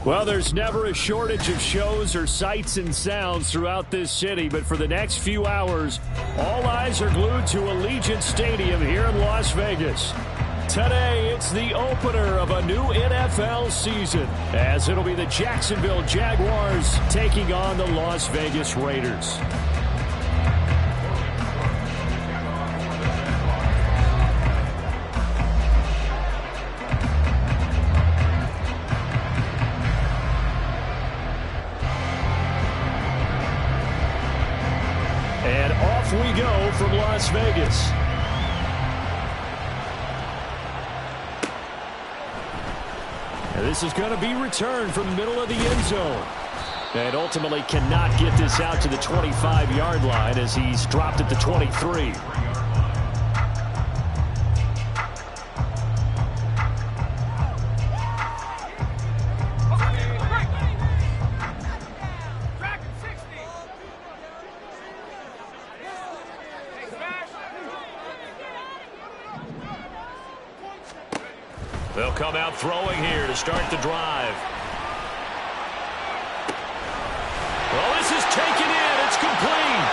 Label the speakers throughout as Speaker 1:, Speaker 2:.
Speaker 1: Well, there's never a shortage of shows or sights and sounds throughout this city, but for the next few hours, all eyes are glued to Allegiant Stadium here in Las Vegas. Today, it's the opener of a new NFL season, as it'll be the Jacksonville Jaguars taking on the Las Vegas Raiders. And off we go from Las Vegas. And this is going to be returned from the middle of the end zone. And ultimately cannot get this out to the 25-yard line as he's dropped at the 23. They'll come out throwing here to start the drive. Well, this is taken in. It's complete.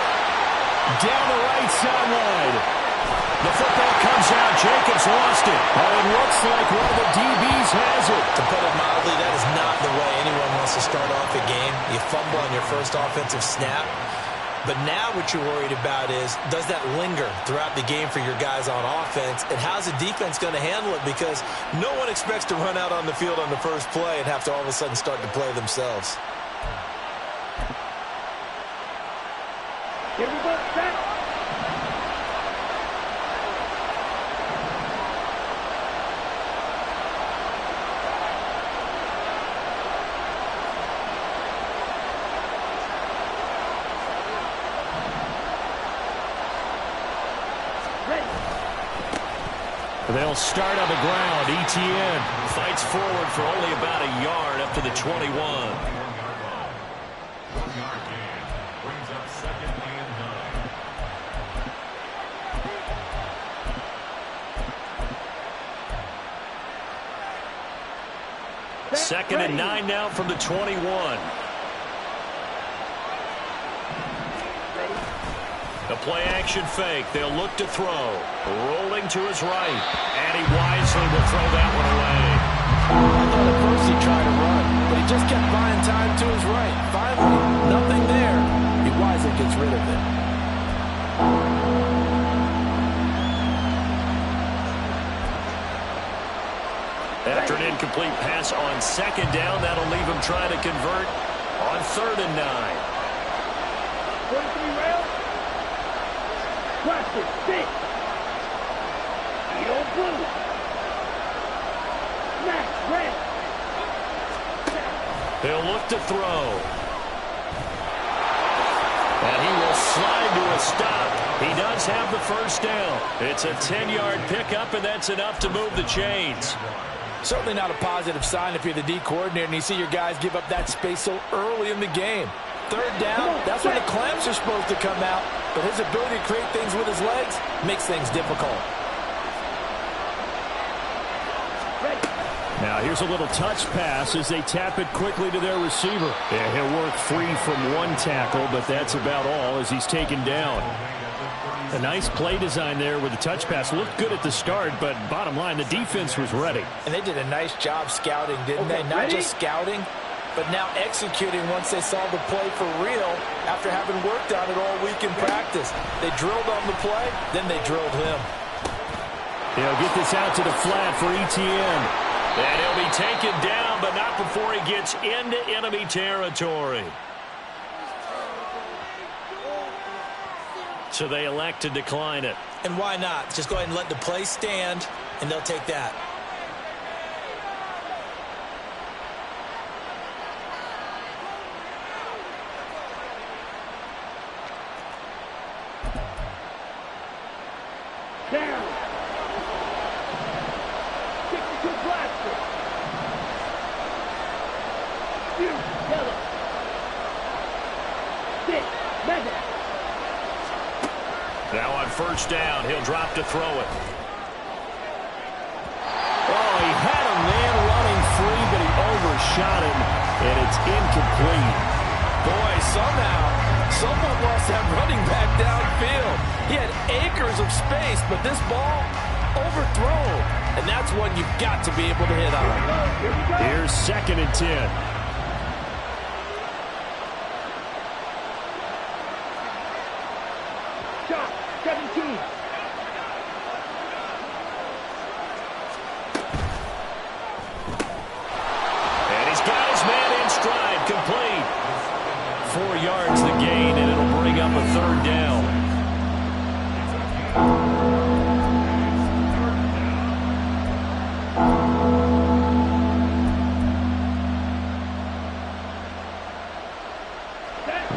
Speaker 1: Down the right sideline. The football comes out. Jacobs lost it. Oh, it looks like one of the DBs has it.
Speaker 2: To put it mildly, that is not the way anyone wants to start off a game. You fumble on your first offensive snap. But now what you're worried about is, does that linger throughout the game for your guys on offense? And how's the defense going to handle it? Because no one expects to run out on the field on the first play and have to all of a sudden start to play themselves.
Speaker 3: Here we go, set.
Speaker 1: They'll start on the ground. ETN fights forward for only about a yard up to the 21. Second and 9 now from the 21. The play-action fake. They'll look to throw. Rolling to his right. And he wisely will throw that one away.
Speaker 2: I thought at first he tried to run, but he just kept buying time to his right. Finally, nothing there. He wisely gets rid of it.
Speaker 1: After an incomplete pass on second down, that'll leave him trying to convert on 3rd and 9.
Speaker 3: 43 rail. Watch it, stick. Edo blue. Smash, red.
Speaker 1: He'll look to throw. And he will slide to a stop. He does have the first down. It's a 10-yard pickup, and that's enough to move the chains.
Speaker 2: Certainly not a positive sign if you're the D coordinator and you see your guys give up that space so early in the game. 3rd down, that's when the clamps are supposed to come out. But his ability to create things with his legs makes things difficult.
Speaker 1: Now here's a little touch pass as they tap it quickly to their receiver. Yeah, he'll work free from one tackle, but that's about all as he's taken down. A nice play design there with the touch pass. Looked good at the start, but bottom line, the defense was ready.
Speaker 2: And they did a nice job scouting, didn't they? Not just scouting, but now executing once they saw the play for real after having worked on it all week in practice. They drilled on the play, then they drilled him.
Speaker 1: He'll get this out to the flat for ETN. And he'll be taken down, but not before he gets into enemy territory. So they elect to decline it.
Speaker 2: And why not? Just go ahead and let the play stand, and they'll take that.
Speaker 3: Down. 62 blaster. Yellow. 6. Mega.
Speaker 1: Now on 1st down, he'll drop to throw it. Oh, he had a man running free, but he overshot him. and it's incomplete.
Speaker 2: Boy, somehow, someone lost that running back downfield. He had acres of space, but this ball overthrown. And that's one you've got to be able to hit on.
Speaker 1: Here's 2nd and 10.
Speaker 3: Shot, 17.
Speaker 1: And he's got his man in stride, complete. 4 yards the gain, and it'll bring up a 3rd down.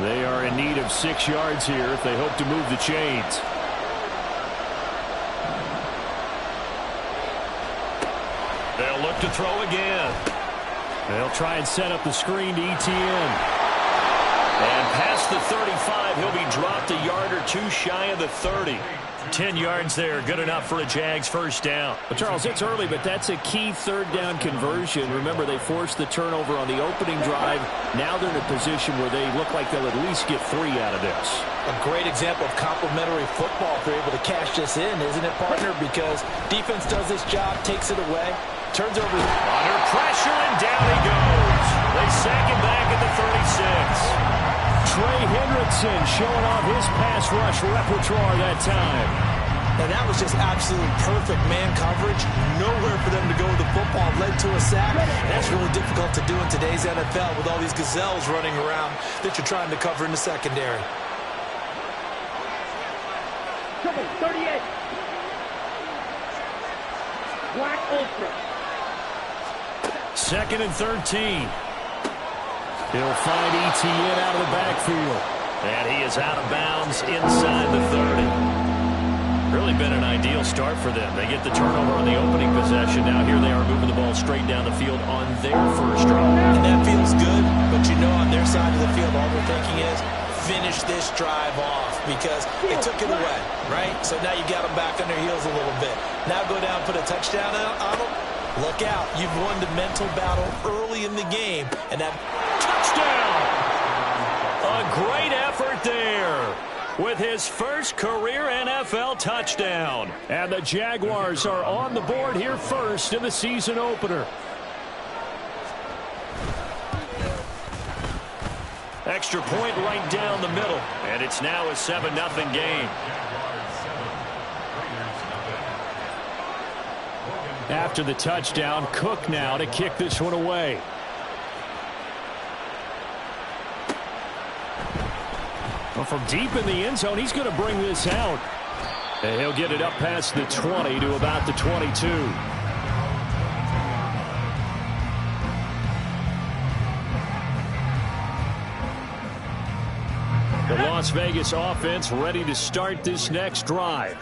Speaker 1: They are in need of 6 yards here if they hope to move the chains. They'll look to throw again. They'll try and set up the screen to ETN. And past the 35, he'll be dropped a yard or 2 shy of the 30. 10 yards there, good enough for a Jags 1st down. Well, Charles, it's early, but that's a key 3rd down conversion. Remember, they forced the turnover on the opening drive. Now they're in a position where they look like they'll at least get 3 out of this.
Speaker 2: A great example of complementary football if they're able to cash this in, isn't it, partner? Because defense does this job, takes it away, turns over.
Speaker 1: Under pressure, and down he goes. They sack him back at the 36. Trey Hendrickson showing off his pass rush repertoire that time.
Speaker 2: And that was just absolute perfect man coverage. Nowhere for them to go with the football. Led to a sack. And that's really difficult to do in today's NFL with all these gazelles running around that you're trying to cover in the secondary.
Speaker 3: Triple 38. Black Ultra.
Speaker 1: 2nd and 13. He'll find ETN out of the backfield. And he is out of bounds inside the 30. Really been an ideal start for them. They get the turnover on the opening possession. Now here they are moving the ball straight down the field on their 1st drive.
Speaker 2: And that feels good, but you know on their side of the field all they're thinking is finish this drive off because they took it away, right? So now you got them back on their heels a little bit. Now go down, put a touchdown on them. Look out. You've won the mental battle early in the game. And that
Speaker 1: touchdown! A great effort there with his 1st career NFL touchdown. And the Jaguars are on the board here first in the season opener. Extra point right down the middle. And it's now a 7-0 game. After the touchdown, Cook now to kick this one away. Well, from deep in the end zone, he's going to bring this out. And he'll get it up past the 20 to about the 22. The Las Vegas offense ready to start this next drive.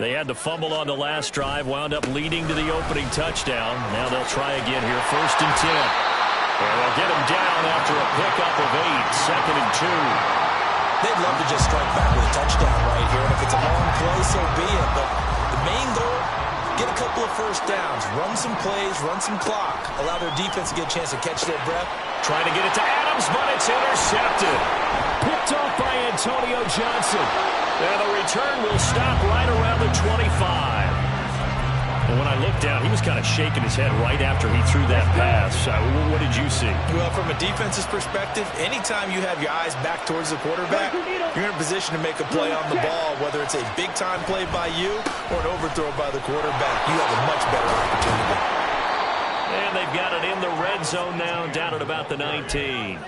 Speaker 1: They had the fumble on the last drive, wound up leading to the opening touchdown. Now they'll try again here, 1st and 10. And they'll get him down after a pickup of 8, 2nd and 2.
Speaker 2: They'd love to just strike back with a touchdown right here. And if it's a long play, so be it. But the main goal, get a couple of 1st downs, run some plays, run some clock, allow their defense to get a chance to catch their breath.
Speaker 1: Trying to get it to Adams, but it's intercepted. Picked off by Antonio Johnson. And the return will stop right around the 25. And when I looked down, he was kind of shaking his head right after he threw that pass. What did you see?
Speaker 2: Well, from a defense's perspective, anytime you have your eyes back towards the quarterback, you're in a position to make a play on the ball, whether it's a big-time play by you or an overthrow by the quarterback. You have a much better opportunity.
Speaker 1: And they've got it in the red zone now, down at about the 19.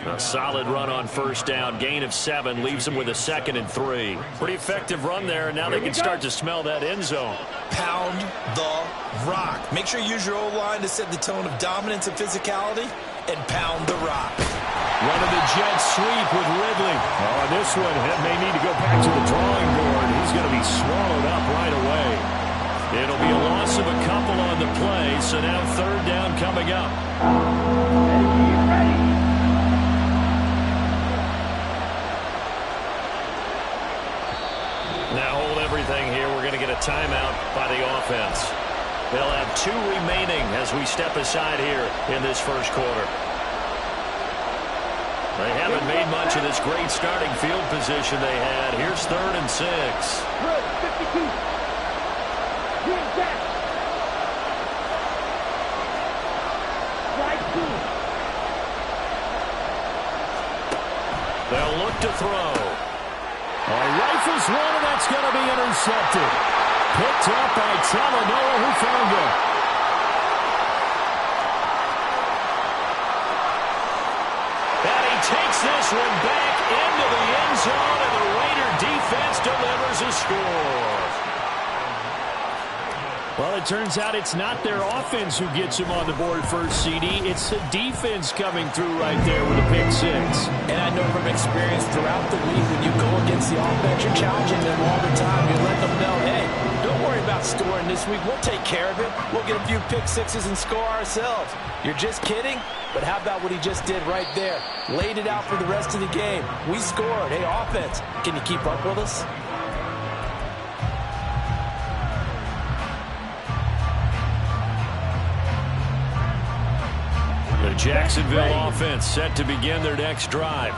Speaker 1: A solid run on 1st down. Gain of 7 leaves them with a 2nd and 3. Pretty effective run there. Now they can start to smell that end zone.
Speaker 2: Pound the rock. Make sure you use your O-line to set the tone of dominance and physicality, and pound the rock.
Speaker 1: Running the jet sweep with Ridley. Oh, this one may need to go back to the drawing board. He's going to be swallowed up right away. It'll be a loss of a couple on the play, so now 3rd down coming up.
Speaker 3: Ready.
Speaker 1: Now hold everything here. We're going to get a timeout by the offense. They'll have 2 remaining as we step aside here in this 1st quarter. They haven't made much of this great starting field position they had. Here's 3rd and 6.
Speaker 3: Good, 52. Green back. Slide 2.
Speaker 1: They'll look to throw. Rifles one, and that's going to be intercepted. Picked up by Talanoa Hufanga. And he takes this one back into the end zone, and the Raider defense delivers a score. Well, it turns out it's not their offense who gets them on the board first, CD. It's the defense coming through right there with a pick 6.
Speaker 2: And I know from experience throughout the week, when you go against the offense, you're challenging them all the time. You let them know, hey, don't worry about scoring this week. We'll take care of it. We'll get a few pick 6s and score ourselves. You're just kidding? But how about what he just did right there? Laid it out for the rest of the game. We scored. Hey, offense, can you keep up with us?
Speaker 1: The Jacksonville offense set to begin their next drive.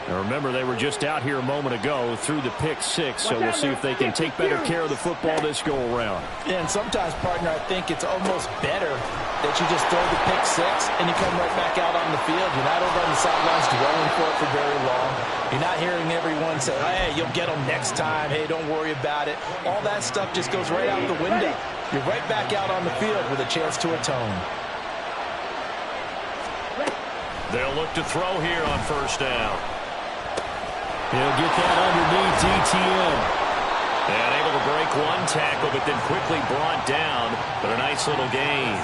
Speaker 1: Now remember, they were just out here a moment ago through the pick 6, so we'll see if they can take better care of the football this go-around.
Speaker 2: Yeah, and sometimes, partner, I think it's almost better that you just throw the pick 6 and you come right back out on the field. You're not over on the sidelines dwelling for it for very long. You're not hearing everyone say, hey, you'll get them next time. Hey, don't worry about it. All that stuff just goes right out the window. You're right back out on the field with a chance to atone.
Speaker 1: They'll look to throw here on 1st down. He'll get that underneath DTN. And able to break one tackle, but then quickly brought down. But a nice little gain.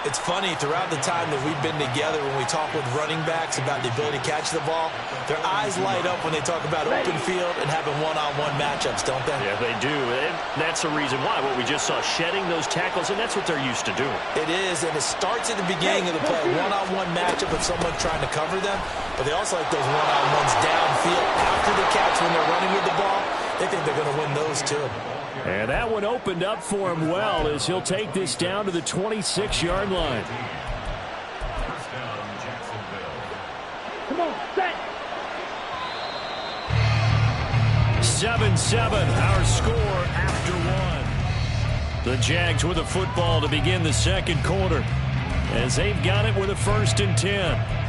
Speaker 2: It's funny, throughout the time that we've been together, when we talk with running backs about the ability to catch the ball, their eyes light up when they talk about open field and having one-on-one matchups, don't they?
Speaker 1: Yeah, they do. And that's the reason why. What we just saw, shedding those tackles, and that's what they're used to doing.
Speaker 2: It is, and it starts at the beginning of the play. One-on-one matchup with someone trying to cover them, but they also like those one-on-ones downfield after the catch when they're running with the ball. They think they're going to win those too.
Speaker 1: And that one opened up for him well as he'll take this down to the 26-yard line.
Speaker 3: Come on, set.
Speaker 1: 7-7, our score after one. The Jags with the football to begin the second quarter as they've got it with a 1st and 10.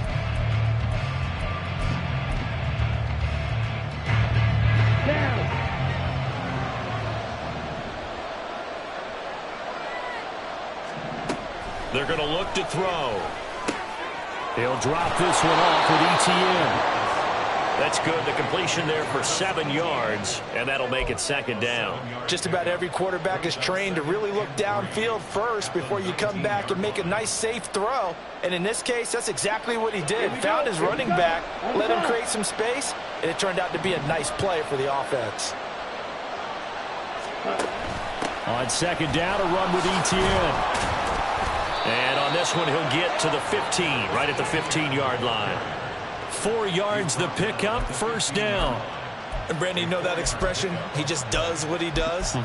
Speaker 1: They're going to look to throw. He'll drop this one off with ETN. That's good. The completion there for 7 yards, and that'll make it 2nd down.
Speaker 2: Just about every quarterback is trained to really look downfield first before you come back and make a nice, safe throw. And in this case, that's exactly what he did. Found his running back, let him create some space, and it turned out to be a nice play for the offense.
Speaker 1: On 2nd down, a run with ETN. And on this one, he'll get to the 15, right at the 15-yard line. 4 yards the pickup, 1st down.
Speaker 2: And Brandon, you know that expression? He just does what he does.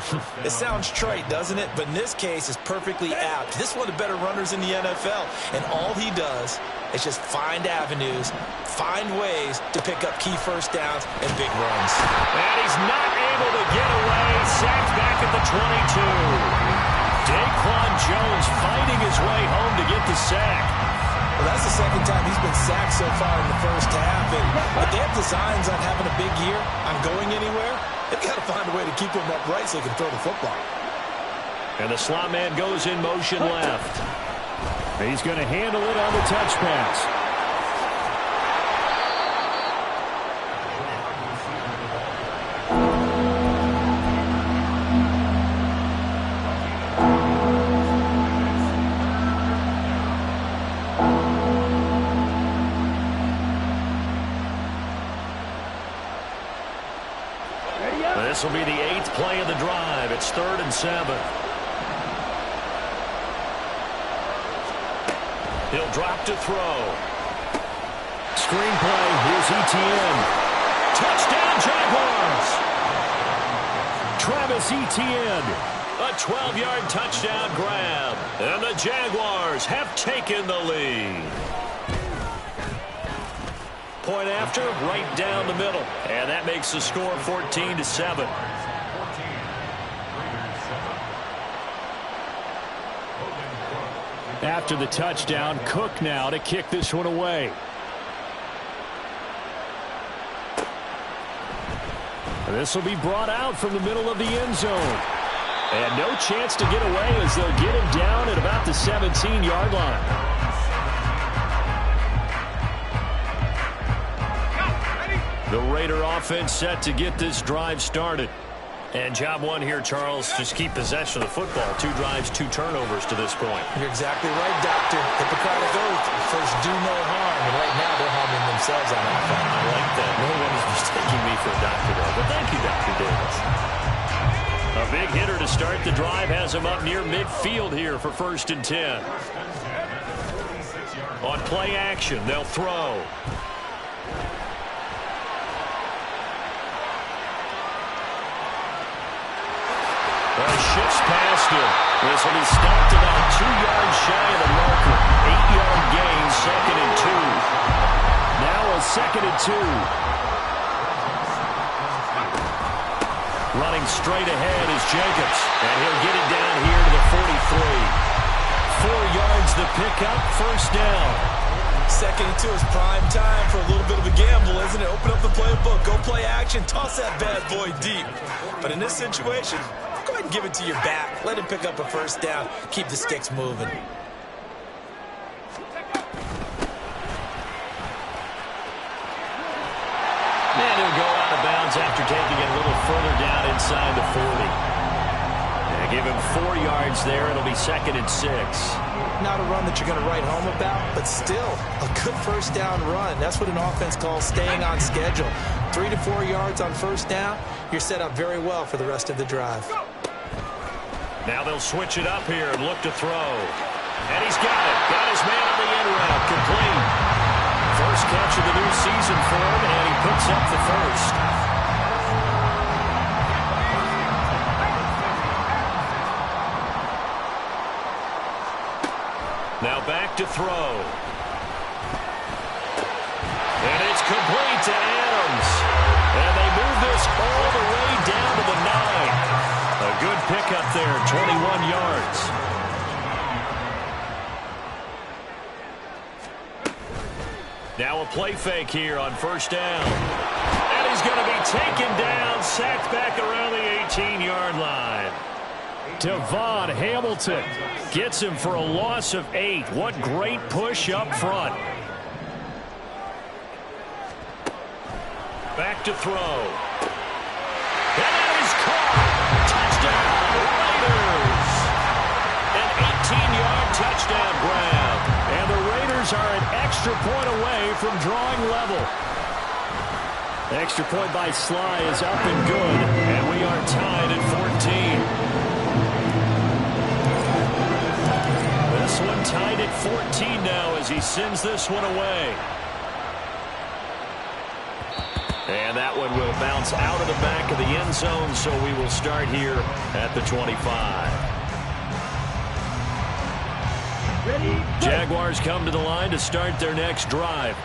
Speaker 2: It sounds trite, doesn't it? But in this case, it's perfectly apt. This is one of the better runners in the NFL. And all he does is just find avenues, find ways to pick up key 1st downs and big runs.
Speaker 1: And he's not able to get away. Sacked back at the 22. Daquan Jones fighting his way home to get the sack.
Speaker 2: Well, that's the 2nd time he's been sacked so far in the 1st half. And if they have designs on having a big year, on going anywhere, they've got to find a way to keep him upright so he can throw the football.
Speaker 1: And the slot man goes in motion left. He's going to handle it on the touch pass. This will be the 8th play of the drive. It's 3rd and 7. He'll drop to throw. Screenplay. Here's ETN. Touchdown, Jaguars. Travis Etienne. A 12-yard touchdown grab. And the Jaguars have taken the lead. Point after, right down the middle. And that makes the score 14-7. After the touchdown, Cook now to kick this one away. This will be brought out from the middle of the end zone. And no chance to get away as they'll get him down at about the 17-yard line. The Raider offense set to get this drive started. And job one here, Charles, just keep possession of the football. 2 drives, 2 turnovers to this point.
Speaker 2: You're exactly right, Doctor. Hippocratic oath. First, do no harm. And right now, they're harming themselves on offense.
Speaker 1: I like that. No one is mistaking me for a doctor there. But thank you, Dr. Davis. A big hitter to start the drive has him up near midfield here for 1st and 10. On play action, they'll throw. Shifts past him. This will be stopped about 2 yards shy of the marker. 8-yard gain, 2nd and 2. Now a 2nd and 2. Running straight ahead is Jacobs. And he'll get it down here to the 43. 4 yards the pickup, 1st down.
Speaker 2: 2nd and 2 is prime time for a little bit of a gamble, isn't it? Open up the playbook, go play action, toss that bad boy deep. But in this situation, go ahead and give it to your back. Let him pick up a 1st down. Keep the sticks moving.
Speaker 1: And he'll go out of bounds after taking it a little further down inside the 40. And give him 4 yards there. It'll be 2nd and 6.
Speaker 2: Not a run that you're going to write home about, but still a good 1st down run. That's what an offense calls staying on schedule. 3 to 4 yards on 1st down. You're set up very well for the rest of the drive.
Speaker 1: Now they'll switch it up here and look to throw. And he's got it. Got his man on the end route. Complete. First catch of the new season for him, and he picks up the 1st. Now back to throw. And it's complete to Adams. And they move this all the way down to the 9. A good pickup there, 21 yards. Now a play fake here on 1st down. And he's going to be taken down, sacked back around the 18-yard line. Devon Hamilton gets him for a loss of 8. What great push up front. Back to throw. And that is caught. Touchdown, Raiders. An 18-yard touchdown grab. And the Raiders are an extra point away from drawing level. Extra point by Sly is up and good. And we are tied at 14. This one tied at 14 now as he sends this one away. And that one will bounce out of the back of the end zone, so we will start here at the 25. Jaguars come to the line to start their next drive.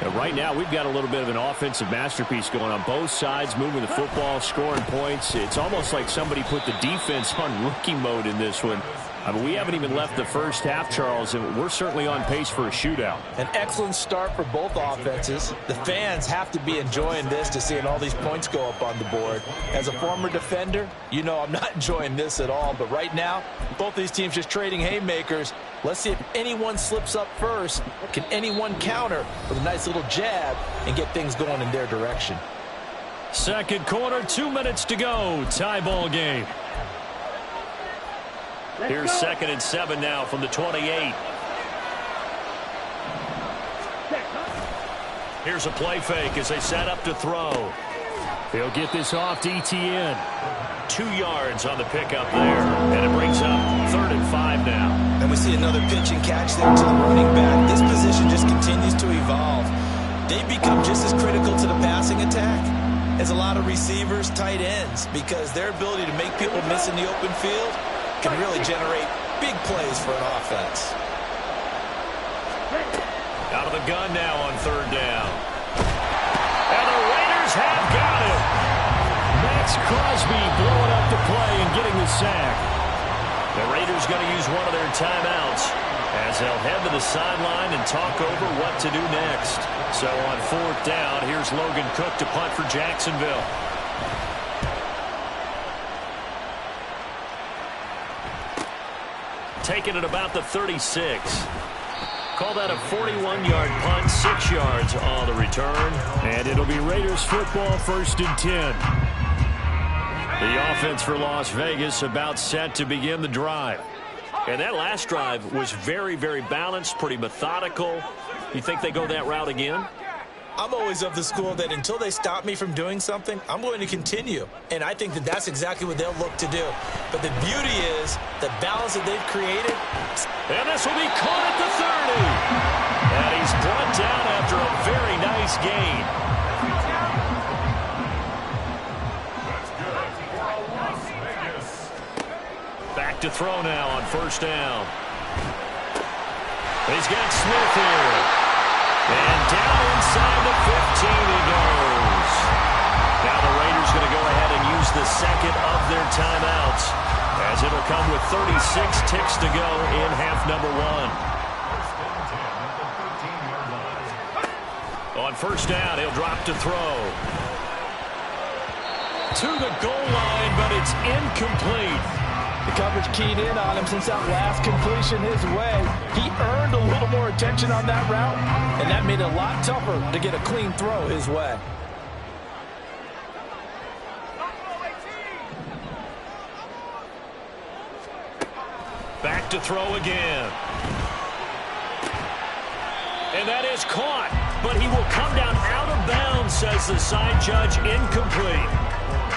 Speaker 1: And right now, we've got a little bit of an offensive masterpiece going on both sides, moving the football, scoring points. It's almost like somebody put the defense on rookie mode in this one. I mean, we haven't even left the first half, Charles, and we're certainly on pace for a shootout.
Speaker 2: An excellent start for both offenses. The fans have to be enjoying this to seeing all these points go up on the board. As a former defender, you know I'm not enjoying this at all. But right now, both these teams just trading haymakers. Let's see if anyone slips up first. Can anyone counter with a nice little jab and get things going in their direction?
Speaker 1: Second quarter, 2 minutes to go. Tie ball game. Here's 2nd and 7 now from the 28. Here's a play fake as they set up to throw. He'll get this off to Etienne. 2 yards on the pickup there. And it brings up 3rd and 5 now.
Speaker 2: And we see another pitch and catch there to the running back. This position just continues to evolve. They become just as critical to the passing attack as a lot of receivers, tight ends, because their ability to make people miss in the open field can really generate big plays for an offense.
Speaker 1: Out of the gun now on 3rd down. sack. The Raiders going to use one of their timeouts as they'll head to the sideline and talk over what to do next. So on 4th down, here's Logan Cook to punt for Jacksonville. Taking it about the 36. Call that a 41-yard punt, 6 yards on the return. And it'll be Raiders football, 1st and 10. The offense for Las Vegas about set to begin the drive. And that last drive was very, very balanced, pretty methodical. You think they go that route again?
Speaker 2: I'm always of the school that until they stop me from doing something, I'm going to continue. And I think that that's exactly what they'll look to do. But the beauty is the balance that they've created.
Speaker 1: And this will be caught at the 30. And he's brought down after a very nice gain. Back to throw now on 1st down. He's got Smith here. And down inside the 15 he goes. Now the Raiders going to go ahead and use the second of their timeouts, as it'll come with 36 ticks to go in half number 1. On 1st down, he'll drop to throw. To the goal line, but it's incomplete.
Speaker 4: The coverage keyed in on him since that last completion his way. He earned a little more attention on that route, and that made it a lot tougher to get a clean throw his way.
Speaker 1: Back to throw again. And that is caught, but he will come down out of bounds, says the side judge, incomplete.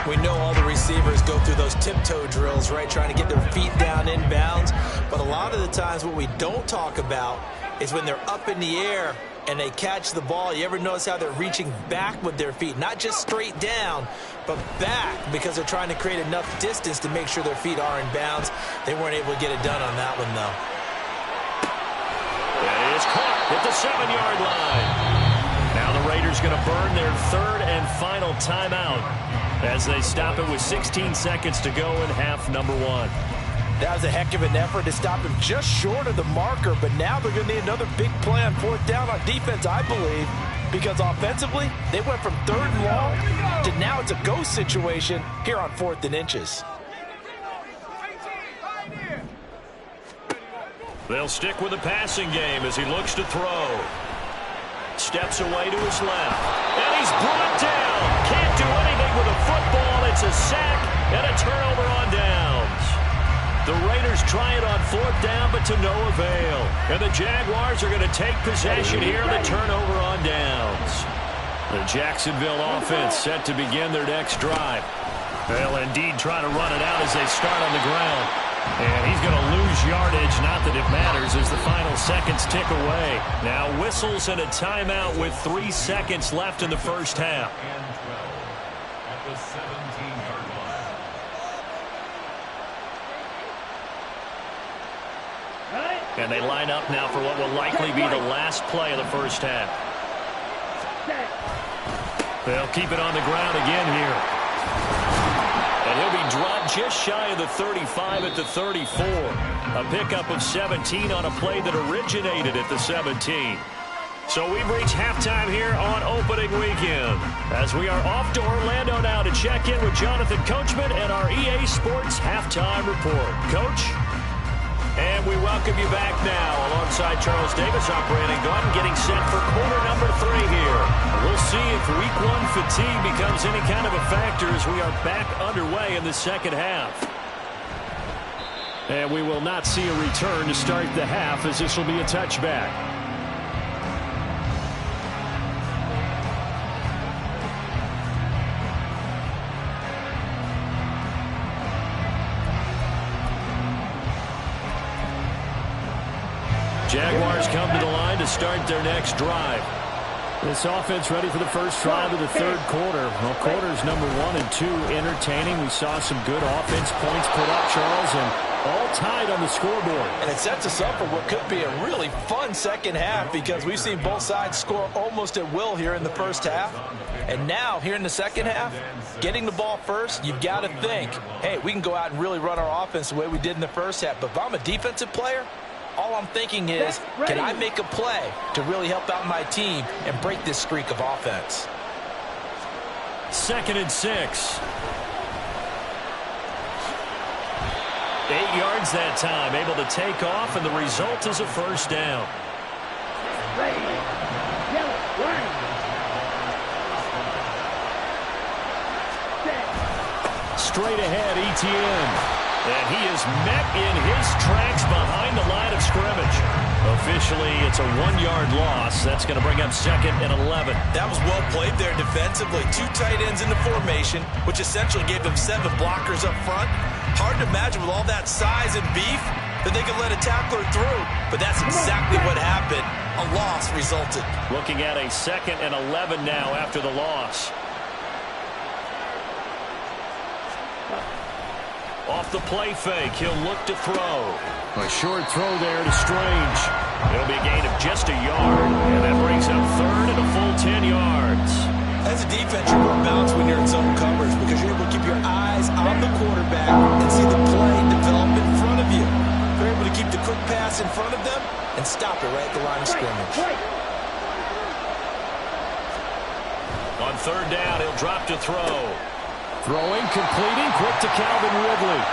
Speaker 2: We know all the receivers go through those tiptoe drills, right, trying to get their feet down in bounds. But a lot of the times what we don't talk about is when they're up in the air and they catch the ball. You ever notice how they're reaching back with their feet? Not just straight down, but back, because they're trying to create enough distance to make sure their feet are in bounds. They weren't able to get it done on that one, though.
Speaker 1: That is caught at the 7-yard line. Now the Raiders going to burn their 3rd and final timeout as they stop it with 16 seconds to go in half number 1.
Speaker 4: That was a heck of an effort to stop him just short of the marker, but now they're going to need another big play on 4th down on defense, I believe, because offensively, they went from 3rd and long to now it's a go situation here on 4th and inches.
Speaker 1: They'll stick with the passing game as he looks to throw. Steps away to his left. And he's brought down. Can't do anything with a football. It's a sack and a turnover on downs. The Raiders try it on 4th down, but to no avail. And the Jaguars are going to take possession here, the turnover on downs. The Jacksonville offense set to begin their next drive. They'll indeed try to run it out as they start on the ground. And he's going to lose yardage, not that it matters, as the final seconds tick away. Now whistles and a timeout with 3 seconds left in the first half.
Speaker 5: At the 17-yard line.
Speaker 1: And they line up now for what will likely be the last play of the first half. They'll keep it on the ground again here. And he'll be dropped just shy of the 35 at the 34. A pickup of 17 on a play that originated at the 17. So we've reached halftime here on opening weekend, as we are off to Orlando now to check in with Jonathan Coachman and our EA Sports Halftime Report. Coach? And we welcome you back now alongside Charles Davis, operating gun, getting set for quarter number 3 here. We'll see if week 1 fatigue becomes any kind of a factor as we are back underway in the second half. And we will not see a return to start the half, as this will be a touchback. Jaguars come to the line to start their next drive. This offense ready for the first drive of the third quarter. Well, quarters number 1 and 2 entertaining. We saw some good offense points put up, Charles, and all tied on the scoreboard.
Speaker 4: And it sets us up for what could be a really fun second half because we've seen both sides score almost at will here in the first half. And now, here in the second half, getting the ball first, you've got to think, hey, we can go out and really run our offense the way we did in the first half. But if I'm a defensive player, all I'm thinking is, can I make a play to really help out my team and break this streak of offense?
Speaker 1: 2nd and 6. 8 yards that time, able to take off, and the result is a first down.
Speaker 3: Ready. Yellow. Line.
Speaker 1: Straight ahead, ETN. And he is met in his tracks behind the line of scrimmage. Officially, it's a 1-yard loss. That's going to bring up 2nd and 11.
Speaker 2: That was well played there defensively. 2 tight ends in the formation, which essentially gave them 7 blockers up front. Hard to imagine with all that size and beef that they could let a tackler through. But that's exactly what happened. A loss resulted.
Speaker 1: Looking at a 2nd and 11 now after the loss. Off the play fake, he'll look to throw. A short throw there to Strange. It'll be a gain of just a yard, and that brings up 3rd and a full 10 yards.
Speaker 2: As a defense, you're more balanced when you're in zone coverage because you're able to keep your eyes on the quarterback and see the play develop in front of you. You're able to keep the quick pass in front of them and stop it right at the line of scrimmage.
Speaker 1: On 3rd down, he'll drop to throw. Throwing, completing, quick to Calvin Ridley.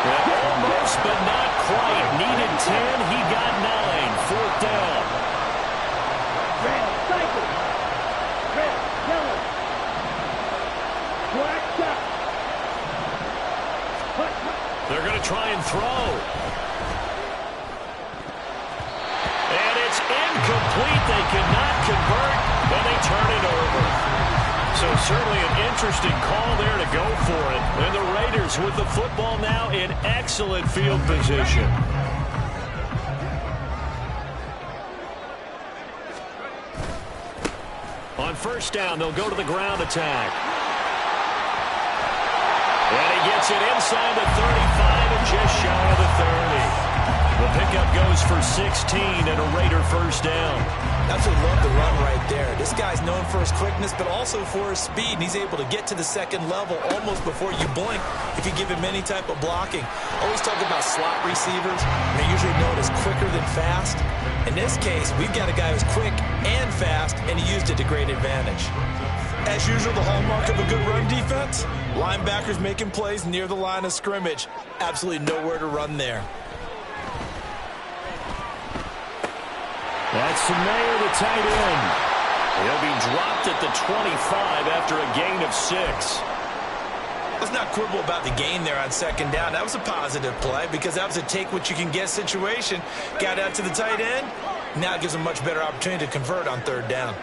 Speaker 1: And almost, but not quite. Needed 10, he got 9. 4th down.
Speaker 3: Red, cycle. Red, yellow. Black, stop.
Speaker 1: They're going to try and throw. And it's incomplete. They cannot convert, and they turn it over. So certainly an interesting call there to go for it. And the Raiders with the football now in excellent field position. On 1st down, they'll go to the ground attack. And he gets it inside the 35 and just shy of the 30. The pickup goes for 16 and a Raider 1st down.
Speaker 2: Absolutely love the run right there. This guy's known for his quickness, but also for his speed. And he's able to get to the 2nd level almost before you blink if you give him any type of blocking. Always talk about slot receivers. They're usually known as quicker than fast. In this case, we've got a guy who's quick and fast, and he used it to great advantage. As usual, the hallmark of a good run defense, linebackers making plays near the line of scrimmage. Absolutely nowhere to run there.
Speaker 1: That's Mayer, the tight end. He'll be dropped at the 25 after a gain of 6.
Speaker 2: Let's not quibble about the gain there on 2nd down. That was a positive play because that was a take-what-you-can-get situation. Got out to the tight end. Now it gives a much better opportunity to convert on 3rd down.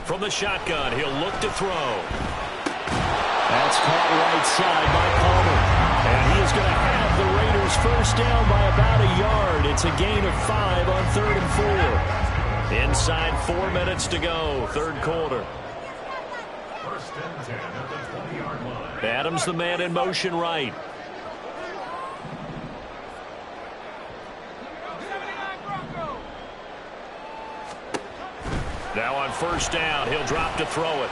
Speaker 1: From the shotgun, he'll look to throw. That's caught right side by Palmer. And he is going to have the Raiders 1st down by about a yard. It's a gain of 5 on 3rd and 4. Inside 4 minutes to go, 3rd quarter.
Speaker 5: 1st and 10 at the 20-yard line.
Speaker 1: Adams the man in motion right. Now on 1st down, he'll drop to throw it.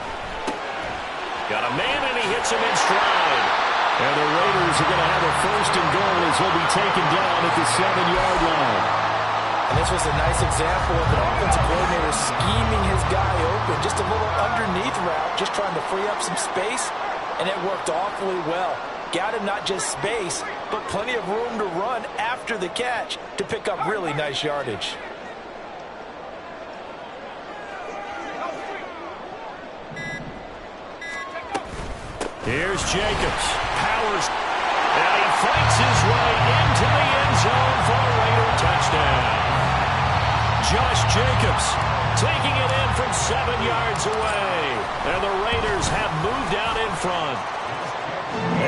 Speaker 1: Got a man, and he hits him in stride. And the Raiders are going to have a 1st and goal as he'll be taken down at the 7-yard line.
Speaker 4: And this was a nice example of an offensive coordinator scheming his guy open. Just a little underneath route, just trying to free up some space, and it worked awfully well. Got him not just space, but plenty of room to run after the catch to pick up really nice yardage.
Speaker 1: Here's Jacobs. Powers. And he fights his way into the end zone for a Raider touchdown. Josh Jacobs taking it in from 7 yards away. And the Raiders have moved out in front.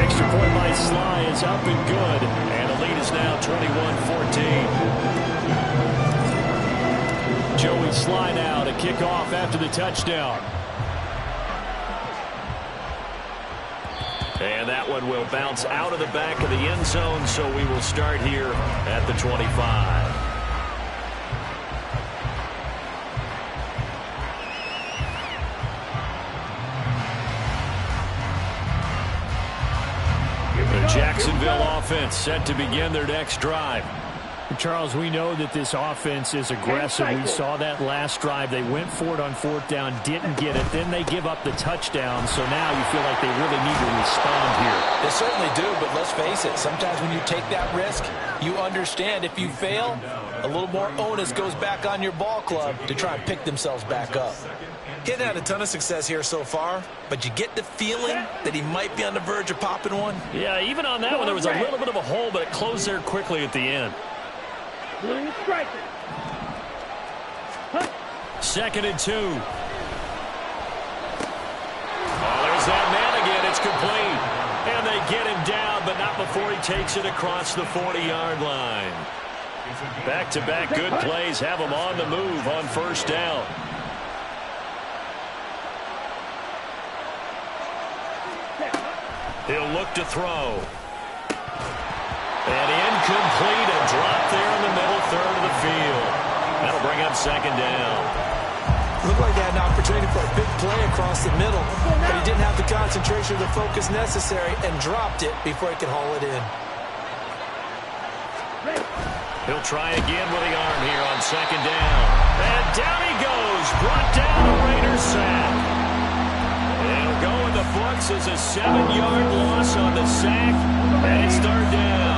Speaker 1: Extra point by Sly is up and good. And the lead is now 21-14. Joey Sly now to kick off after the touchdown. And that one will bounce out of the back of the end zone, so we will start here at the 25. The Jacksonville offense set to begin their next drive. Charles, we know that this offense is aggressive. We saw that last drive. They went for it on fourth down, didn't get it. Then they give up the touchdown. So now you feel like they really need to respond here.
Speaker 4: They certainly do, but let's face it. Sometimes when you take that risk, you understand if you fail, a little more onus goes back on your ball club to try and pick themselves back up. He hasn't had a ton of success here so far, but you get the feeling that he might be on the verge of popping one.
Speaker 1: Yeah, even on that one, there was a little bit of a hole, but it closed there quickly at the end.
Speaker 3: Blue striker.
Speaker 1: Second and 2. Oh, there's that man again. It's complete. And they get him down, but not before he takes it across the 40-yard line. Back-to-back good plays have him on the move on first down. He'll look to throw. And incomplete, a drop there in the middle third of the field. That'll bring up second down.
Speaker 4: Looked like he had an opportunity for a big play across the middle, but he didn't have the concentration or the focus necessary and dropped it before he could haul it in.
Speaker 1: He'll try again with the arm here on second down. And down he goes, brought down a Raiders sack. It'll go in the books as a 7-yard loss on the sack, and it's third down.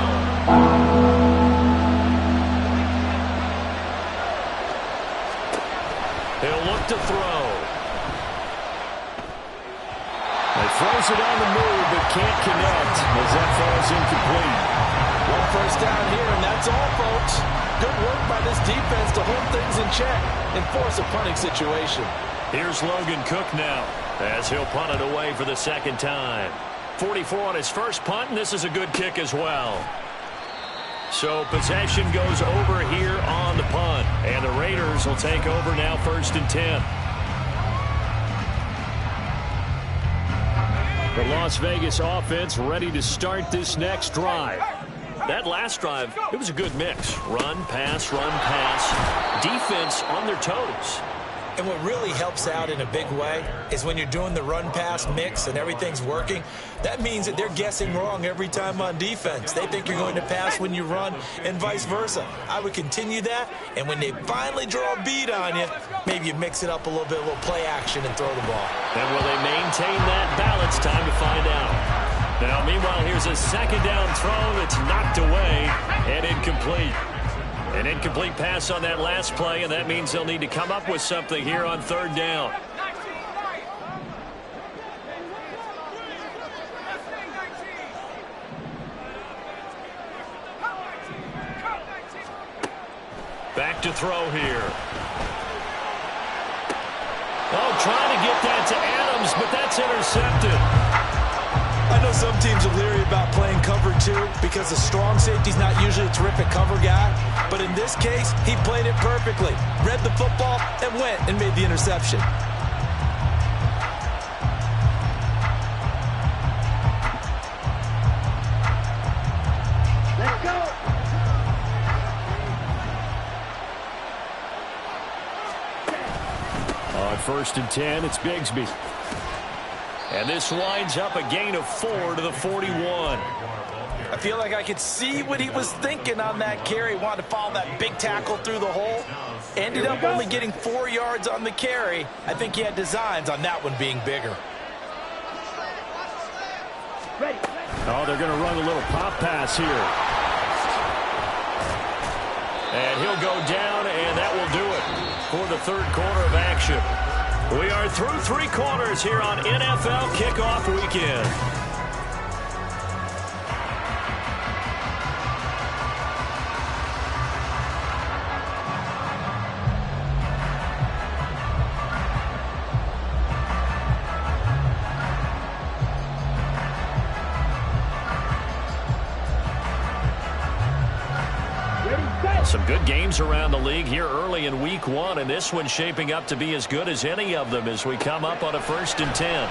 Speaker 1: He'll look to throw. He throws it on the move, but can't connect as that falls incomplete.
Speaker 4: One first down here, and that's all, folks. Good work by this defense to hold things in check and force a punting situation.
Speaker 1: Here's Logan Cook now as he'll punt it away for the second time. 44 on his first punt, and this is a good kick as well. So possession goes over here on the punt, and the Raiders will take over now first and 10. The Las Vegas offense ready to start this next drive. That last drive, it was a good mix. Run, pass, defense on their toes.
Speaker 2: And what really helps out in a big way is when you're doing the run-pass mix and everything's working, that means that they're guessing wrong every time on defense. They think you're going to pass when you run and vice versa. I would continue that, and when they finally draw a bead on you, maybe you mix it up a little bit, a little play action and throw the ball.
Speaker 1: And will they maintain that balance? Time to find out. Now, meanwhile, here's a second down throw that's knocked away and incomplete. An incomplete pass on that last play, and that means they'll need to come up with something here on third down. Back to throw here. Oh, trying to get that to Adams, but that's intercepted.
Speaker 4: I know some teams are leery about playing cover 2 because the strong safety's not usually a terrific cover guy. But in this case, he played it perfectly. Read the football and went and made the interception.
Speaker 3: Let's go.
Speaker 1: On first and 10, it's Bigsby. And this winds up a gain of 4 to the 41.
Speaker 4: I feel like I could see what he was thinking on that carry. Wanted to follow that big tackle through the hole. Ended up only getting 4 yards on the carry. I think he had designs on that one being bigger.
Speaker 3: Ready.
Speaker 1: Oh, they're going to run a little pop pass here. And he'll go down, and that will do it for the third quarter of action. We are through 3 quarters here on NFL Kickoff Weekend. Some Good games around the league here early in week 1, and this one's shaping up to be as good as any of them as we come up on a 1st and 10.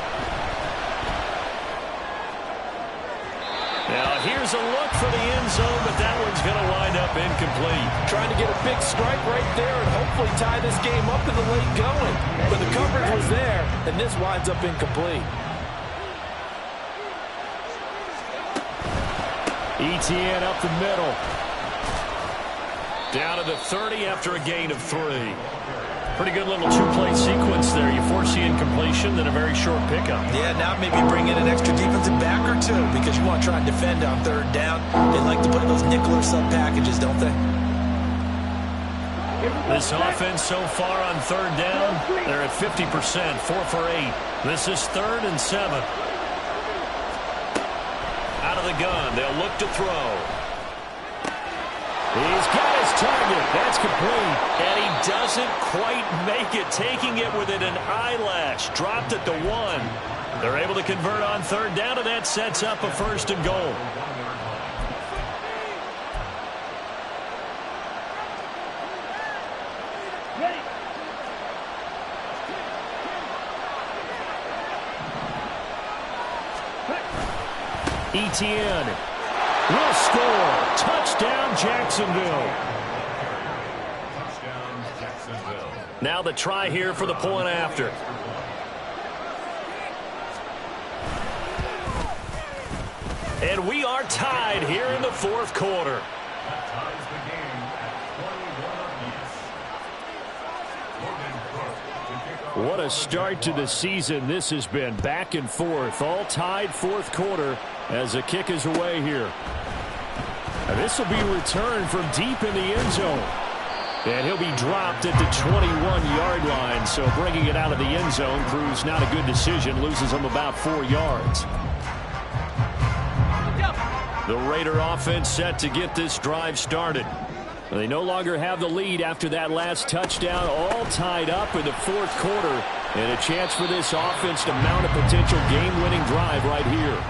Speaker 1: Now here's a look for the end zone, but that one's going to wind up incomplete.
Speaker 4: Trying to get a big strike right there and hopefully tie this game up in the late going. But the coverage was there, and this winds up incomplete.
Speaker 1: ETN up the middle. Down to the 30 after a gain of 3. Pretty good little 2-play sequence there. You force the incompletion, then a very short pickup.
Speaker 2: Yeah, now maybe bring in an extra defensive back or 2 because you want to try and defend on 3rd down. They like to play those nickel or sub packages, don't they?
Speaker 1: This offense so far on 3rd down, they're at 50%, 4 for 8. This is 3rd and 7. Out of the gun, they'll look to throw. He's got his target. That's complete. And he doesn't quite make it, taking it within an eyelash. Dropped at the 1. They're able to convert on 3rd down, and that sets up a 1st and goal. ETN will score. Touchdown, Jacksonville.
Speaker 5: Touchdown, Jacksonville.
Speaker 1: Now the try here for the point after. And we are tied here in the 4th quarter.
Speaker 5: That ties the game at 21 apiece.
Speaker 1: What a start to the season this has been. Back and forth, all tied 4th quarter as the kick is away here. And this will be returned from deep in the end zone. And he'll be dropped at the 21-yard line. So bringing it out of the end zone proves not a good decision. Loses him about 4 yards. The Raider offense set to get this drive started. They no longer have the lead after that last touchdown. All tied up in the 4th quarter. And a chance for this offense to mount a potential game-winning drive right here.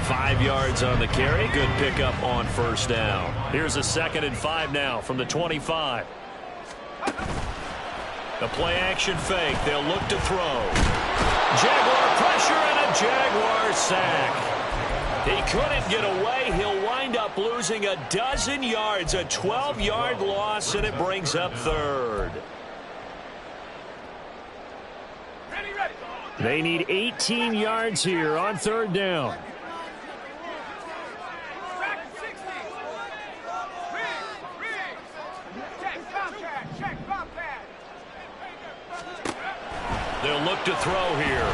Speaker 1: 5 yards on the carry. Good pickup on 1st down. Here's a 2nd and 5 now from the 25. The play-action fake. They'll look to throw. Jaguar pressure and a Jaguar sack. He couldn't get away. He'll wind up losing a dozen yards. A 12-yard loss, and it brings up 3rd. They need 18 yards here on 3rd down. They'll look to throw here.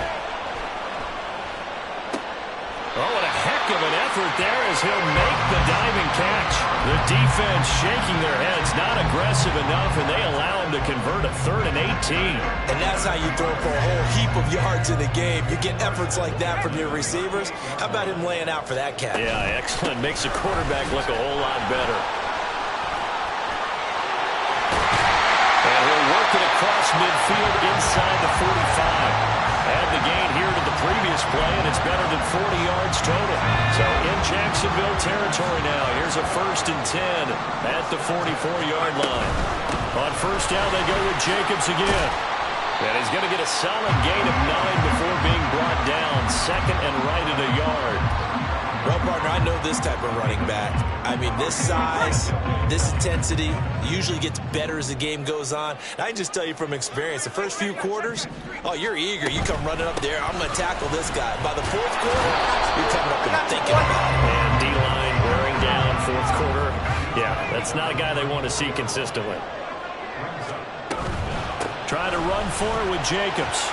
Speaker 1: Oh, what a heck of an effort there as he'll make the diving catch. The defense shaking their heads, not aggressive enough, and they allow him to convert a 3rd and 18.
Speaker 2: And that's how you throw for a whole heap of yards in a game. You get efforts like that from your receivers. How about him laying out for that catch?
Speaker 1: Yeah, excellent. Makes the quarterback look a whole lot better. And he'll work it across midfield inside the 45. Add the gain here to the previous play, and it's better than 40 yards total. So in Jacksonville territory now. Here's a 1st and 10 at the 44-yard line. On 1st down, they go with Jacobs again. And he's going to get a solid gain of 9 before being brought down. 2nd and right at a yard.
Speaker 2: Well, partner, I know this type of running back. I mean, this size, this intensity usually gets better as the game goes on. And I can just tell you from experience, the first few quarters, oh, you're eager. You come running up there, I'm going to tackle this guy. By the 4th quarter, you're coming up and thinking about it.
Speaker 1: And D-line wearing down 4th quarter. Yeah, that's not a guy they want to see consistently. Trying to run for it with Jacobs.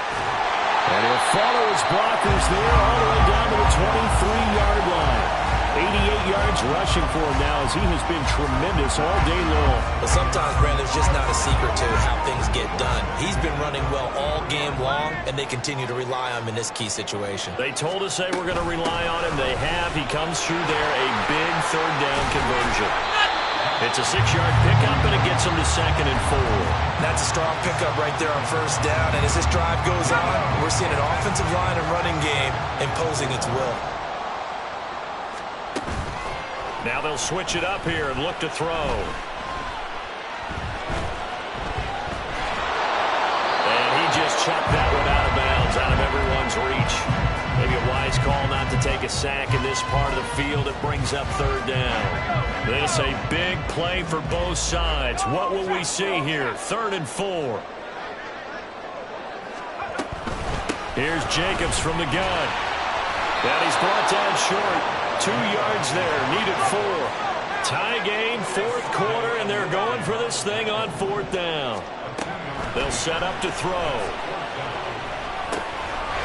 Speaker 1: And he'll follow his blockers there all the way down to the 23-yard line. 88 yards rushing for him now as he has been tremendous all day long.
Speaker 2: But sometimes, Brandon, there's just not a secret to how things get done. He's been running well all game long, and they continue to rely on him in this key situation.
Speaker 1: They told us they were going to rely on him. They have. He comes through there, a big 3rd down conversion. It's a 6-yard pickup, and it gets him to 2nd and 4.
Speaker 2: That's a strong pickup right there on 1st down. And as this drive goes on, we're seeing an offensive line and running game imposing its will.
Speaker 1: Now they'll switch it up here and look to throw. chuck that one out of bounds, out of everyone's reach. Maybe a wise call not to take a sack in this part of the field. It brings up third down. This a big play for both sides. What will we see here? 3rd and 4. Here's Jacobs from the gun. And he's brought down short. 2 yards there. Needed 4. Tie game, 4th quarter, and they're going for this thing on 4th down. They'll set up to throw.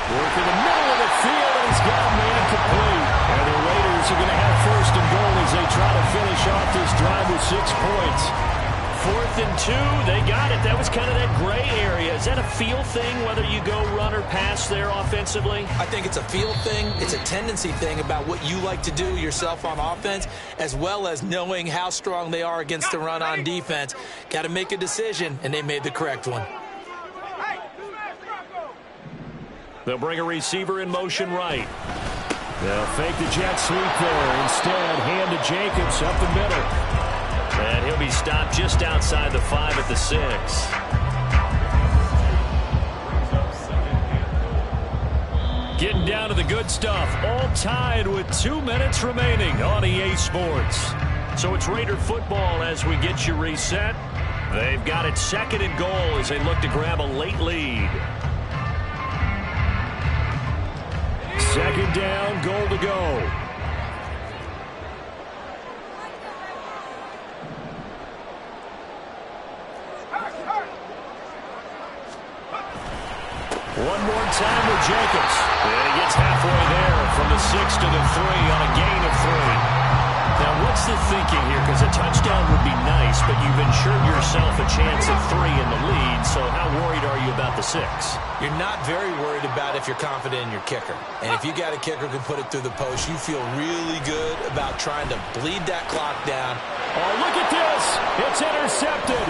Speaker 1: Work in the middle of the field, and he's got a man complete. And the Raiders are going to have 1st and goal as they try to finish off this drive with 6 points. 4th and 2, they got it. That was kind of that gray area. Is that a feel thing, whether you go run or pass there offensively?
Speaker 2: I think it's a feel thing. It's a tendency thing about what you like to do yourself on offense, as well as knowing how strong they are against the run on defense. Got to make a decision, and they made the correct one.
Speaker 1: They'll bring a receiver in motion right. They'll fake the jet sweep there. Instead, hand to Jacobs up the middle. And he'll be stopped just outside the 5 at the 6. Getting down to the good stuff. All tied with 2 minutes remaining on EA Sports. So it's Raider football as we get you reset. They've got it 2nd and goal as they look to grab a late lead. 2nd down, goal to go. One more time with Jacobs. And he gets halfway there from the 6 to the 3 on a gain of 3. Now, what's the thinking here? Because a touchdown would be nice, but you've ensured yourself a chance at 3 in the lead, so how worried are you about the 6?
Speaker 2: You're not very worried about if you're confident in your kicker. And if you got a kicker who can put it through the post, you feel really good about trying to bleed that clock down.
Speaker 1: Oh, look at this. It's intercepted.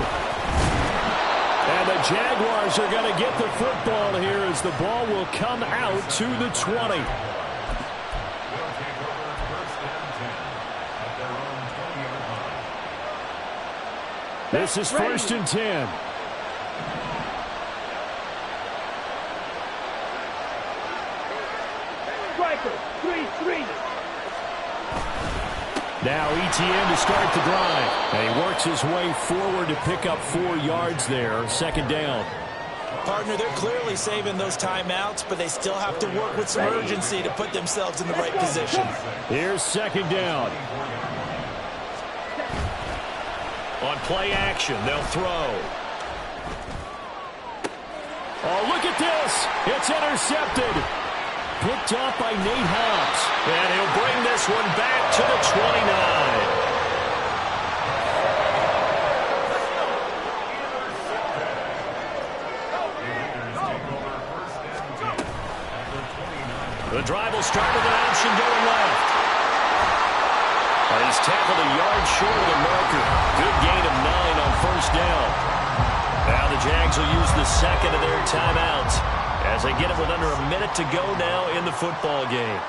Speaker 1: And the Jaguars are going to get the football here as the ball will come out to the 20. This is 1st and 10.
Speaker 3: Striker, 3-3.
Speaker 1: Now ETN to start the drive. And he works his way forward to pick up 4 yards there. 2nd down.
Speaker 4: Partner, they're clearly saving those timeouts, but they still have to work with some urgency to put themselves in the right position.
Speaker 1: Here's 2nd down. On play action, they'll throw. Oh, look at this. It's intercepted. Picked off by Nate Hobbs. And he'll bring this one back to the 29. The drive will start with an option going left. He's tackled a yard short of the marker. Good gain of 9 on 1st down. Now the Jags will use the 2nd of their timeouts as they get it with under a minute to go now in the football game.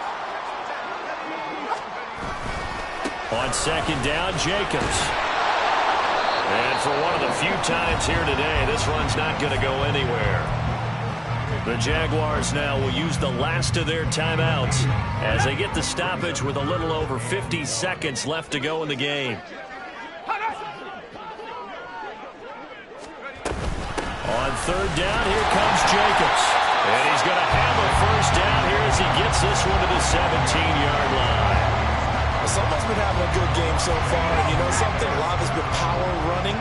Speaker 1: On 2nd down, Jacobs. And for one of the few times here today, this run's not going to go anywhere. The Jaguars now will use the last of their timeouts as they get the stoppage with a little over 50 seconds left to go in the game. On 3rd down, here comes Jacobs. And he's going to have a 1st down here as he gets this one to the 17-yard line.
Speaker 4: Someone's been having a good game so far, and you know something? A lot has been power running.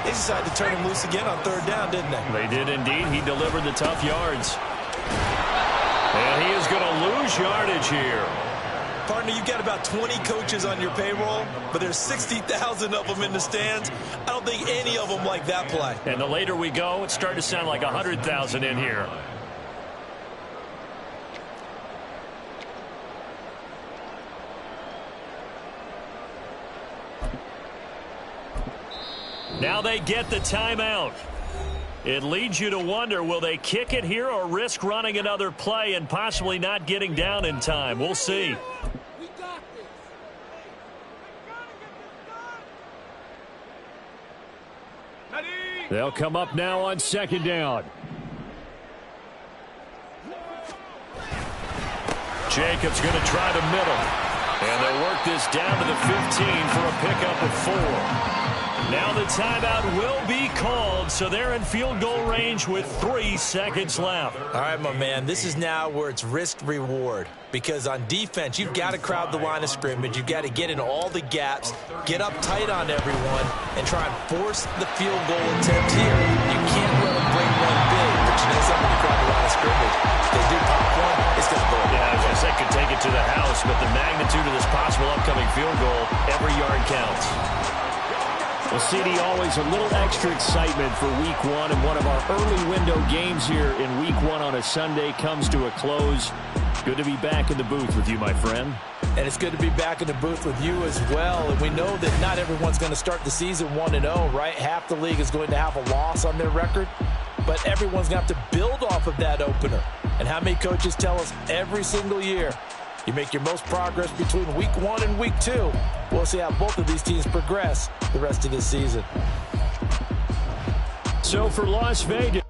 Speaker 4: They decided to turn him loose again on 3rd down, didn't they?
Speaker 1: They did indeed. He delivered the tough yards. And he is going to lose yardage here.
Speaker 4: Partner, you've got about 20 coaches on your payroll, but there's 60,000 of them in the stands. I don't think any of them like that play.
Speaker 1: And the later we go, it's starting to sound like 100,000 in here. Now they get the timeout. It leads you to wonder, will they kick it here or risk running another play and possibly not getting down in time? We'll see. They'll come up now on 2nd down. Jacobs going to try the middle. And they'll work this down to the 15 for a pickup of 4. Now the timeout will be called, so they're in field goal range with 3 seconds left.
Speaker 2: All right, my man, this is now where it's risk-reward. Because on defense, you've got to crowd the line of scrimmage. You've got to get in all the gaps, get up tight on everyone, and try and force the field goal attempt here. You can't let them bring one big, but you know something to crowd the line of scrimmage. If they do pop one, it's going to go.
Speaker 1: Yeah, I was going to say could take it to the house, but the magnitude of this possible upcoming field goal, every yard counts. Well, CD, always a little extra excitement for Week 1, and one of our early window games here in Week 1 on a Sunday comes to a close. Good to be back in the booth with you, my friend.
Speaker 4: And it's good to be back in the booth with you as well. And we know that not everyone's going to start the season 1-0, right? Half the league is going to have a loss on their record. But everyone's going to have to build off of that opener. And how many coaches tell us every single year, you make your most progress between Week 1 and Week 2. We'll see how both of these teams progress the rest of this season.
Speaker 1: So for Las Vegas.